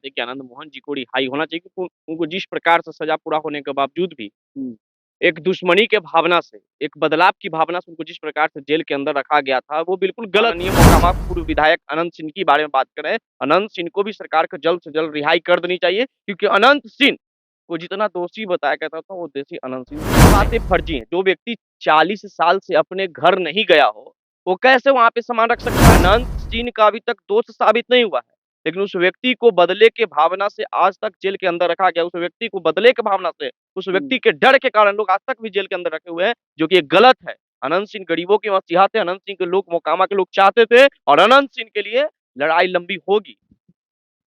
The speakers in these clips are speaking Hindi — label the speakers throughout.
Speaker 1: देखिए, आनंद मोहन जी को रिहाई होना चाहिए क्योंकि उनको जिस प्रकार से सज़ा पूरा होने के बावजूद भी एक दुश्मनी के भावना से, एक बदलाव की भावना से उनको जिस प्रकार से जेल के अंदर रखा गया था, वो बिल्कुल गलत माननीय मोकामा पूर्व विधायक अनंत सिंह के बारे में बात कर रहे हैं। अनंत सिंह को भी सरकार को जल्द से जल्द रिहाई कर देनी चाहिए क्योंकि अनंत सिंह को जितना दोषी बताया जाता था, वो दोषी अनंत सिंह थे। बातें फर्जी हैं। जो व्यक्ति 40 साल से अपने घर नहीं गया हो, वो कैसे वहाँ पे सामान रख सकता है? अनंत सिंह का अभी तक दोष साबित नहीं हुआ है। लेकिन उस व्यक्ति को बदले के भावना से आज तक जेल के अंदर रखा गया। उस व्यक्ति को बदले के भावना से, उस व्यक्ति के डर के कारण लोग आज तक भी जेल के अंदर रखे हुए हैं, जो कि ये गलत है। अनंत सिंह गरीबों के मसीहा थे, अनंत सिंह के लोग मोकामा के लोग चाहते थे और अनंत सिंह के लिए लड़ाई लंबी होगी।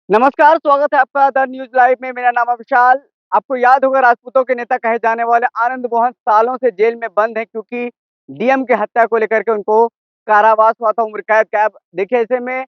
Speaker 2: नमस्कार, स्वागत है आपका द न्यूज़ लाइव में। मेरा नाम है विशाल। आपको याद होगा राजपूतों के नेता कहे जाने वाले आनंद मोहन सालों से जेल में बंद हैं क्योंकि डीएम की हत्या को लेकर के उनको कारावास हुआ था, उम्र कैद का। अब देखिए, ऐसे में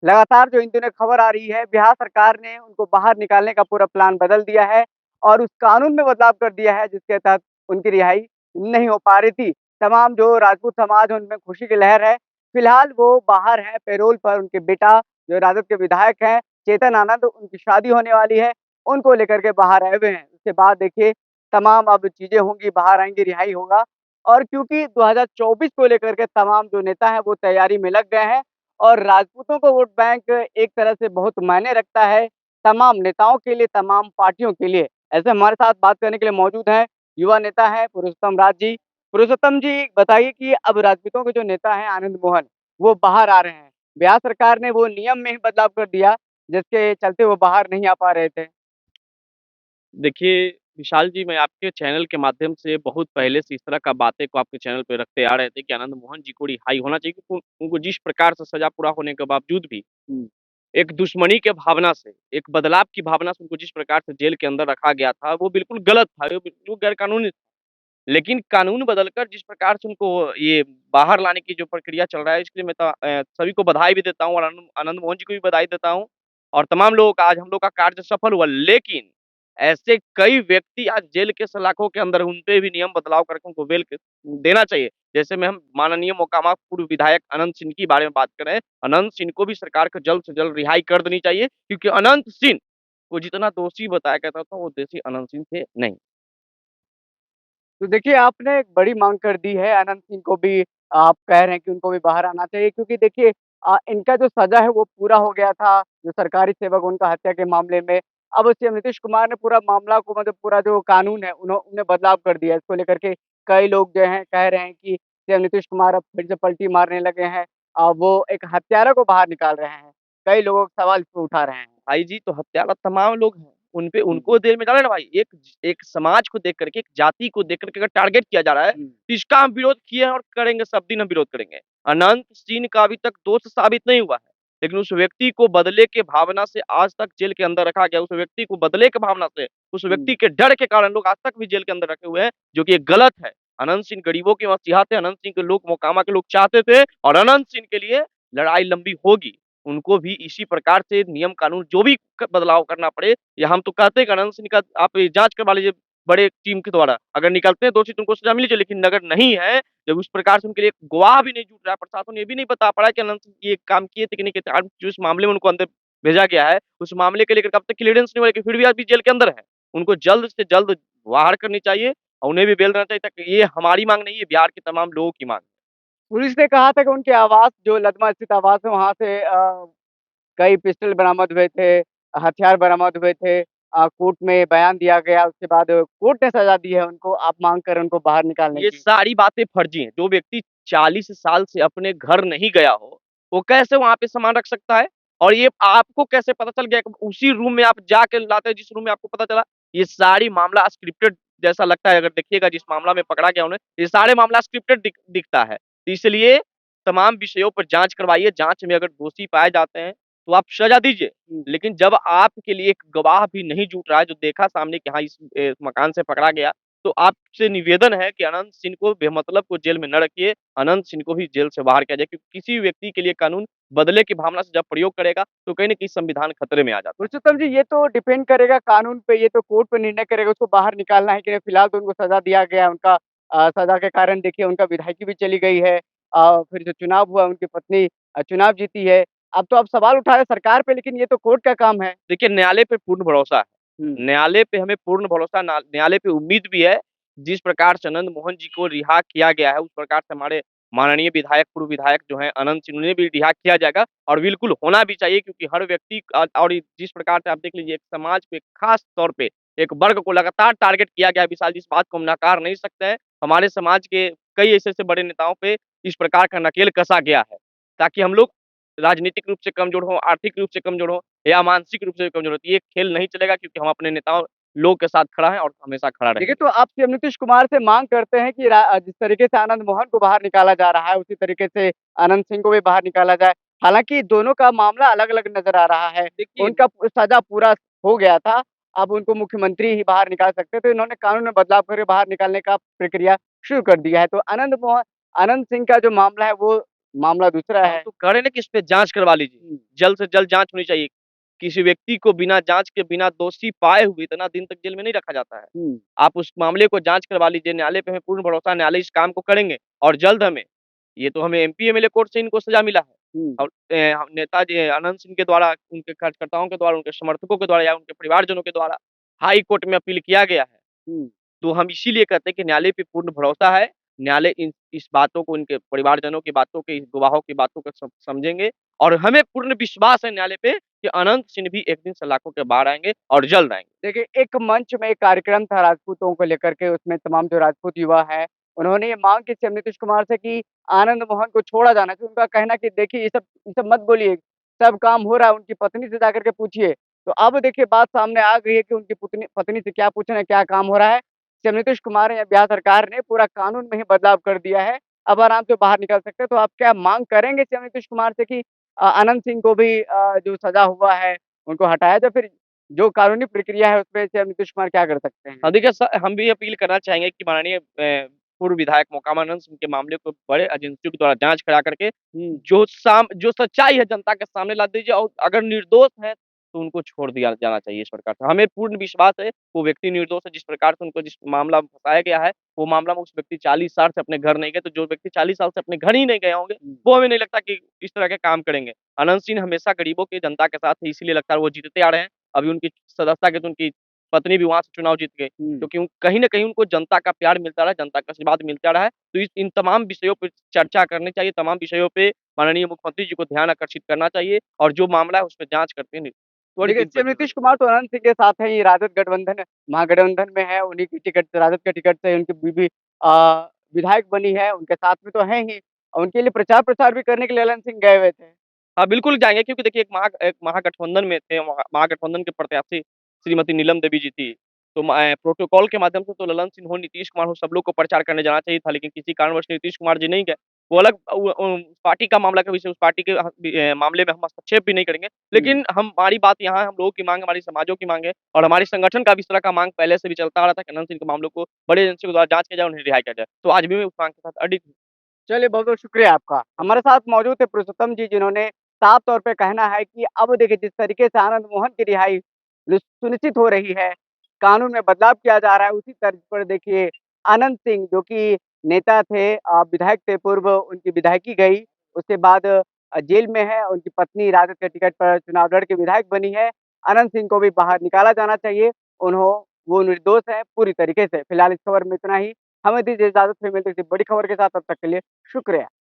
Speaker 2: लगातार जो इन दिनों खबर आ रही है, बिहार सरकार ने उनको बाहर निकालने का पूरा प्लान बदल दिया है और उस कानून में बदलाव कर दिया है जिसके तहत उनकी रिहाई नहीं हो पा रही थी। तमाम जो राजपूत समाज है उनमें खुशी की लहर है। फिलहाल वो बाहर हैं पैरोल पर। उनके बेटा जो राजद के विधायक हैं चेतन आनंद, उनकी शादी होने वाली है, उनको लेकर के बाहर आए हुए हैं। उसके बाद देखिए तमाम अब चीज़ें होंगी, बाहर आएँगे, रिहाई होगा। और क्योंकि 2024 को लेकर के तमाम जो नेता हैं वो तैयारी में लग गए हैं और राजपूतों को वोट बैंक एक तरह से बहुत मायने रखता है, तमाम नेताओं के लिए, तमाम पार्टियों के लिए। ऐसे हमारे साथ बात करने के लिए मौजूद हैं, युवा नेता हैं पुरुषोत्तम राज जी। पुरुषोत्तम जी, बताइए कि अब राजपूतों के जो नेता हैं आनंद मोहन, वो बाहर आ रहे हैं। बिहार सरकार ने वो नियम में ही बदलाव कर दिया जिसके चलते वो बाहर नहीं आ पा रहे थे।
Speaker 1: देखिए, विशाल जी, मैं आपके चैनल के माध्यम से बहुत पहले से इस तरह का बातें को आपके चैनल पे रखते आ रहे थे कि आनंद मोहन जी को रिहाई होना चाहिए क्योंकि उनको जिस प्रकार से सज़ा पूरा होने के बावजूद भी
Speaker 2: हुँ,
Speaker 1: एक दुश्मनी के भावना से, एक बदलाव की भावना से उनको जिस प्रकार से जेल के अंदर रखा गया था, वो बिल्कुल गलत था, वो बिल्कुल गैर कानूनी था। लेकिन कानून बदलकर जिस प्रकार से उनको ये बाहर लाने की जो प्रक्रिया चल रहा है, इसके लिए मैं सभी को बधाई भी देता हूँ और आनंद आनंद मोहन जी को भी बधाई देता हूँ और तमाम लोगों का आज हम लोग का कार्य सफल हुआ। लेकिन ऐसे कई व्यक्ति आज जेल के सलाखों के अंदर, उन पे भी नियम बदलाव करके उनको बेल के देना चाहिए। जैसे में हम माननीय मोकामा पूर्व विधायक अनंत सिंह के बारे में बात कर रहे हैं। अनंत सिंह को भी सरकार को जल्द से जल्द रिहाई कर देनी चाहिए क्योंकि अनंत सिंह को जितना दोषी बताया जाता था, वो दोषी अनंत सिंह थे नहीं।
Speaker 2: तो देखिए आपने एक बड़ी माँग कर दी है, अनंत सिंह को भी आप कह रहे हैं कि उनको भी बाहर आना चाहिए क्योंकि देखिए इनका जो सज़ा है वो पूरा हो गया था, जो सरकारी सेवक उनका हत्या के मामले में। अब सीएम नीतीश कुमार ने पूरा मामला को, मतलब पूरा जो कानून है उन्होंने बदलाव कर दिया है। इसको लेकर के कई लोग जो हैं कह रहे हैं कि सीएम नीतीश कुमार अब फिर से पलटी मारने लगे हैं। वो एक हत्यारा को बाहर निकाल रहे हैं। कई लोग सवाल इस पे उठा रहे हैं।
Speaker 1: भाई जी, तो हत्यारा तमाम लोग हैं। उन पे
Speaker 2: हुँ,
Speaker 1: उनको जेल में डालें ना भाई। एक एक समाज को देख करके, एक जाति को देख करके अगर टारगेट किया जा रहा है,
Speaker 2: हुँ,
Speaker 1: तो इसका हम विरोध किए हैं और करेंगे, सब दिन हम विरोध करेंगे। अनंत सिंह का अभी तक दोष साबित नहीं हुआ है, लेकिन उस व्यक्ति को बदले के भावना से आज तक जेल के अंदर रखा गया। उस व्यक्ति को बदले के भावना से, उस
Speaker 2: हुँ।
Speaker 1: व्यक्ति के डर के कारण लोग आज तक भी जेल के अंदर रखे हुए हैं, जो कि ये गलत है। अनंत सिंह गरीबों के मसीहा थे, अनंत सिंह के लोग मोकामा के लोग चाहते थे और अनंत सिंह के लिए लड़ाई लंबी होगी। उनको भी इसी प्रकार से नियम कानून जो भी बदलाव करना पड़े, या हम तो कहते हैं कि अनंत सिंह का आप जांच करवा लीजिए बड़े टीम के द्वारा। अगर निकलते हैं दोषी तो उनको सजा मिलनी चाहिए, लेकिन अगर नहीं है, जब उस प्रकार से उनके लिए गवाह भी नहीं जुट रहा है, प्रशासन ये भी नहीं बता पा रहा है कि अनंत सिंह ये काम किए थे कि नहीं किए थे। आज जिस मामले में उनको अंदर भेजा गया है, उस मामले के लेकर कब तक क्लीयरेंस नहीं हुआ, लेकिन फिर भी आज भी जेल के अंदर है। उनको जल्द से जल्द बाहर करनी चाहिए और उन्हें भी बेल देना चाहिए, ताकि ये हमारी मांग नहीं है, बिहार के तमाम लोगों की मांग है।
Speaker 2: पुलिस ने कहा था कि उनके आवास, जो लदमा स्थित आवास है, वहाँ से कई पिस्टल बरामद हुए थे, हथियार बरामद हुए थे। कोर्ट में बयान दिया गया, उसके बाद कोर्ट ने सज़ा दी है उनको। आप माँग कर उनको बाहर निकालने
Speaker 1: ये
Speaker 2: की।
Speaker 1: सारी बातें फर्जी हैं। जो व्यक्ति 40 साल से अपने घर नहीं गया हो, वो कैसे वहाँ पे सामान रख सकता है? और ये आपको कैसे पता चल गया कि उसी रूम में आप जाके लाते हैं जिस रूम में आपको पता चला? ये सारी मामला स्क्रिप्टेड जैसा लगता है, अगर देखिएगा जिस मामला में पकड़ा गया उन्हें, ये सारे मामला स्क्रिप्टेड दिखता है। तो इसलिए तमाम विषयों पर जाँच करवाइए, जाँच में अगर दोषी पाए जाते हैं, तो आप सज़ा दीजिए।
Speaker 2: हुँ।
Speaker 1: लेकिन जब आपके लिए एक गवाह भी नहीं जुट रहा है, जो देखा सामने कि हाँ, इस मकान से पकड़ा गया, तो आपसे निवेदन है कि अनंत सिंह को बेमतलब को जेल में न रखिए, अनंत सिंह को भी जेल से बाहर किया जाए, क्योंकि किसी भी व्यक्ति के लिए कानून बदले की भावना से जब प्रयोग करेगा, तो कहीं न कहीं संविधान खतरे में आ जाता है।
Speaker 2: पुरुषोत्तम जी, ये तो डिपेंड करेगा कानून पे, ये तो कोर्ट पे निर्णय करेगा उसको बाहर निकालना है कि नहीं। फिलहाल तो उनको सज़ा दिया गया है। उनका सज़ा के कारण देखिए उनका विधायकी भी चली गई है। फिर जो चुनाव हुआ, उनकी पत्नी चुनाव जीती है। अब तो आप सवाल उठा रहे हैं सरकार पे, लेकिन ये तो कोर्ट का काम है।
Speaker 1: देखिए, न्यायालय पे पूर्ण भरोसा है।
Speaker 2: हम्म।
Speaker 1: न्यायालय पे हमें पूर्ण भरोसा, न्यायालय पे उम्मीद भी है। जिस प्रकार से अनंत मोहन जी को रिहा किया गया है, उस प्रकार से हमारे माननीय विधायक, पूर्व विधायक जो हैं अनंत सिंह, उन्हें भी रिहा किया जाएगा और बिल्कुल होना भी चाहिए, क्योंकि हर व्यक्ति और जिस प्रकार से आप देख लीजिए, एक समाज पे खास तौर पे एक वर्ग को लगातार टारगेट किया गया है विशाल जी, इस बात को हम नकार नहीं सकते हैं। हमारे समाज के कई ऐसे-ऐसे बड़े नेताओं पे इस प्रकार का नकेल कसा गया है, ताकि हम लोग राजनीतिक रूप से कमज़ोर हों, आर्थिक रूप से कमज़ोर हों या मानसिक रूप से कमज़ोर हों। तो ये खेल नहीं चलेगा, क्योंकि हम अपने नेताओं लोग के साथ खड़ा है और हमेशा खड़ा
Speaker 2: देखिए,
Speaker 1: रहेंगे।
Speaker 2: तो आप सीएम नीतीश कुमार से माँग करते हैं कि जिस तरीके से आनंद मोहन को बाहर निकाला जा रहा है, उसी तरीके से अनंत सिंह को भी बाहर निकाला जाए। हालाँकि दोनों का मामला अलग-अलग नज़र आ रहा है।
Speaker 1: देखिए,
Speaker 2: उनका सज़ा पूरा हो गया था, अब उनको मुख्यमंत्री ही बाहर निकाल सकते, तो इन्होंने कानून में बदलाव करके बाहर निकालने का प्रक्रिया शुरू कर दिया है। तो अनंत सिंह का जो मामला है, वो मामला दूसरा
Speaker 1: हम
Speaker 2: है।
Speaker 1: तो कह रहे हैं ना कि इस पे जाँच करवा लीजिए।
Speaker 2: हुँ,
Speaker 1: जल्द से जल्द जाँच होनी चाहिए। किसी व्यक्ति को बिना जाँच के, बिना दोषी पाए हुए इतना दिन तक जेल में नहीं रखा जाता है।
Speaker 2: हुँ,
Speaker 1: आप उस मामले को जाँच करवा लीजिए, न्यायालय पे हमें पूर्ण भरोसा है, न्यायालय इस काम को करेंगे और जल्द हमें, ये तो हमें एमपी, एमएलए कोर्ट से इनको सज़ा मिला है
Speaker 2: हुँ,
Speaker 1: और नेताजी अनंत सिंह के द्वारा, उनके कार्यकर्ताओं के द्वारा, उनके समर्थकों के द्वारा या उनके परिवारजनों के द्वारा हाई कोर्ट में अपील किया गया है।
Speaker 2: हुँ।
Speaker 1: तो हम इसीलिए कहते हैं कि न्यायालय पे पूर्ण भरोसा है। न्यायालय इस बातों को, इनके परिवारजनों की बातों के, इस गवाहों की बातों को समझेंगे और हमें पूर्ण विश्वास है न्यायालय पे कि अनंत सिंह भी एक दिन सलाखों के बाहर आएँगे और जल्द आएँगे।
Speaker 2: देखिए, एक मंच में एक कार्यक्रम था राजपूतों को लेकर के, उसमें तमाम जो राजपूत युवा हैं, उन्होंने ये माँग की सीएम नीतीश कुमार से कि आनंद मोहन को छोड़ा जाना चाहिए। उनका कहना कि देखिए, ये सब मत बोलिए, सब काम हो रहा है, उनकी पत्नी से जाकर के पूछिए। तो अब देखिए, बात सामने आ गई है कि उनकी पुतनी पत्नी से क्या पूछना है, क्या काम हो रहा है। सीएम नीतीश कुमार या बिहार सरकार ने पूरा कानून में ही बदलाव कर दिया है, अब आराम से बाहर निकल सकते हैं। तो आप क्या माँग करेंगे सीएम नीतीश कुमार से कि अनंत सिंह को भी जो सज़ा हुआ है, उनको हटाया जाए? फिर जो कानूनी प्रक्रिया है उसपे से नीतीश कुमार क्या कर सकते हैं?
Speaker 1: हाँ, देखिए हम भी अपील करना चाहेंगे कि माननीय पूर्व विधायक मोकामा अनंत सिंह के मामले को बड़े एजेंसियों के द्वारा जाँच करा करके
Speaker 2: हुँ,
Speaker 1: जो सच्चाई है जनता के सामने ला दीजिए और अगर निर्दोष है, तो उनको छोड़ दिया जाना चाहिए इस प्रकार से। हमें पूर्ण विश्वास है, वो व्यक्ति निर्दोष है, जिस प्रकार से उनको जिस मामला में फँसाया गया है, वो मामला में उस व्यक्ति 40 साल से अपने घर नहीं गए, तो जो व्यक्ति 40 साल से अपने घर ही नहीं गए होंगे,
Speaker 2: हुँ।
Speaker 1: वो हमें नहीं लगता कि इस तरह के काम करेंगे। अनंत सिंह हमेशा गरीबों की, जनता के साथ है, इसीलिए लगता है वो जीतते आ रहे हैं। अभी उनकी सदस्यता के तो उनकी पत्नी भी वहाँ से चुनाव जीत गई,
Speaker 2: हुँ।
Speaker 1: क्योंकि कहीं न कहीं उनको जनता का प्यार मिलता रहा, जनता का आशीर्वाद मिलता रहा है। तो इन तमाम विषयों पे चर्चा करनी चाहिए, तमाम विषयों पे माननीय मुख्यमंत्री जी को ध्यान आकर्षित करना चाहिए और जो मामला है उसपे जाँच करके त्वरित
Speaker 2: देखिए,
Speaker 1: दिन पर
Speaker 2: सीएम नीतीश कुमार तो अनंत सिंह के साथ हैं, ये राजद गठबंधन महागठबंधन में है, उन्हीं की टिकट राजद के टिकट से उनकी बीवी विधायक बनी है, उनके साथ में तो हैं ही और उनके लिए प्रचार-प्रसार भी करने के लिए अनंत सिंह गए हुए थे।
Speaker 1: हाँ, बिल्कुल जाएँगे, क्योंकि देखिए एक महागठबंधन में थे, महागठबंधन के प्रत्याशी श्रीमती नीलम देवी जी थी। तो प्रोटोकॉल के माध्यम से तो ललन सिंह हो, नीतीश कुमार हो, सब लोग को प्रचार करने जाना चाहिए था, लेकिन किसी कारणवश नीतीश कुमार जी नहीं गए। वो अलग पार्टी का मामला का विषय, उस पार्टी के मामले में हम हस्तक्षेप भी नहीं करेंगे।
Speaker 2: हुँ।
Speaker 1: लेकिन हमारी बात यहाँ है, हम लोगों की माँग, हमारी समाजों की माँग है और हमारे संगठन का भी इस तरह का माँग पहले से भी चलता आ रहा था कि अनंत सिंह के मामलों को बड़ी एजेंसी के द्वारा जाँच किया जाए, उन्हें रिहा किया जाए। तो आज भी मैं उस माँग के साथ अडिग हूँ।
Speaker 2: चलिए, बहुत-बहुत शुक्रिया आपका। हमारे साथ मौजूद थे पुरुषोत्तम जी, जिन्होंने साफ तौर पे कहना है कि अब देखिए, जिस तरीके से आनंद मोहन की रिहाई सुनिश्चित हो रही है, कानून में बदलाव किया जा रहा है, उसी तर्ज पर देखिए अनंत सिंह जो कि नेता थे, विधायक थे पूर्व, उनकी विधायकी गई, उसके बाद जेल में है, उनकी पत्नी राजद के टिकट पर चुनाव लड़ के विधायक बनी है। अनंत सिंह को भी बाहर निकाला जाना चाहिए, वो निर्दोष है पूरी तरीके से। फिलहाल इस खबर में इतना ही। हमें दीजिए इजाज़त, फिर मिलते हैं किसी बड़ी खबर के साथ, तब तक के लिए शुक्रिया।